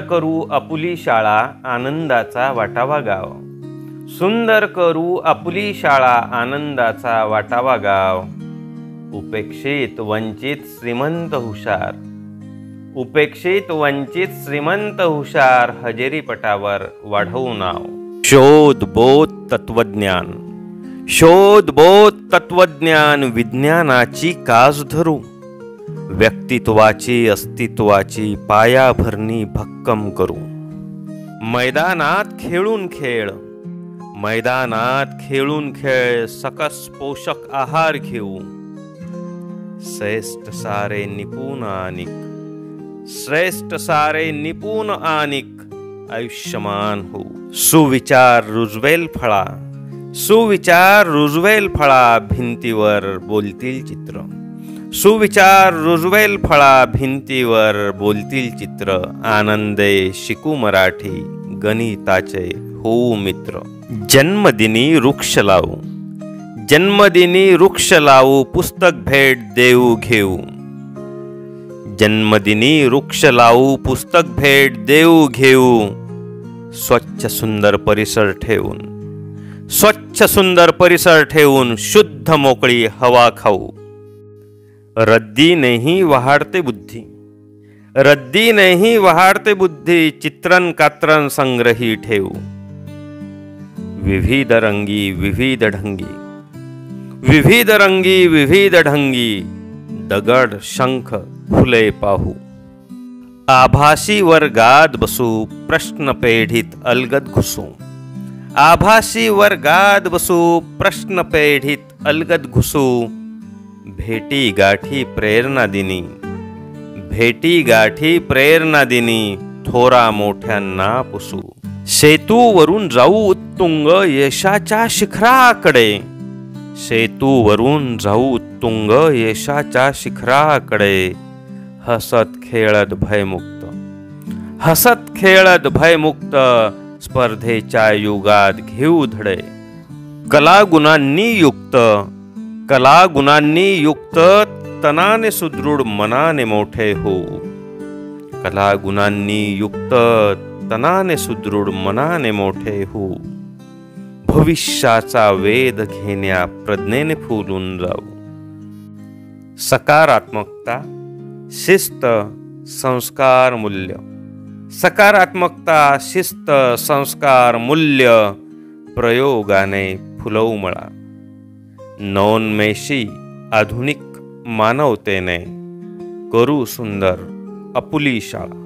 करू आपुली शाळा आनंदाचा वाटावा गाव. सुंदर करू आपुली शाळा आनंदाचा वाटावा गाव. उपेक्षित वंचित श्रीमंत हुशार. उपेक्षित वंचित श्रीमंत हुशार हजेरी पटावर वाढवू नाव. शोध बोध तत्वज्ञान. शोध बोध तत्वज्ञान विज्ञानाची कास धरू. व्यक्तित्वाची अस्तित्वाची पायाभरणी भक्कम करू. मैदानात खेळून खेळ. मैदानात खेळून खेळ सकस पोषक आहार घेऊ. श्रेष्ठ सारे निपुण आनिक. श्रेष्ठ सारे निपुण आनिक आयुष्यमान हो. सुविचार रुजवेल फळा. सुविचार रुजवेल फळा भिंतीवर बोलतील चित्र. सुविचार रुजवेल फळा भिंतीवर बोलतील चित्र. आनंदे शिकू मराठी गणिताचे होऊ मित्र. जन्मदिनी वृक्ष लावू. जन्मदिनी वृक्ष लावू पुस्तक भेट देऊ घेऊ. जन्मदिनी वृक्ष लावू पुस्तक भेट देऊ घेऊ. स्वच्छ सुंदर परिसर ठेवून. स्वच्छ सुंदर परिसर ठेवून शुद्ध मोकळी हवा खाऊ. रद्दीनेही वाढते बुद्धी. रद्दीनेही वाढते बुद्धी चित्रण कात्रण संग्रही ठेवू. विविध रंगी विविध ढंगी. विविध रंगी विविध ढंगी दगड शंख फुले पाहू. आभासी वर्गात बसू प्रश्न पेढीत अलगद घुसू. आभासी वर्गात बसू प्रश्न पेढीत अलगद घुसू. भेटी गाठी प्रेरणा दिनी. भेटी गाठी प्रेरणा दिनी थोरा मोठ्यांना पुसू. सेतूवरून जाऊ उत्तुंग यशाच्या शिखराकडे. सेतूवरून जाऊ उत्तुंग यशाच्या शिखराकडे. हसत खेळत भयमुक्त. हसत खेळत भयमुक्त स्पर्धेच्या युगात घेऊ धडे. कलागुणांनी युक्त. कलागुणांनी युक्त तनाने सुदृढ मनाने मोठे हो. कलागुणांनी युक्त तनाने सुदृढ मनाने मोठे हो. भविष्याचा वेध घेण्या प्रज्ञेने फुलून जाऊ. सकारात्मकता शिस्त संस्कार मूल्य. सकारात्मकता शिस्त संस्कार मूल्य प्रयोगाने फुलवू मळा. नवोन्मेषी आधुनिक मानवतेने करू सुंदर आपुली शाळा.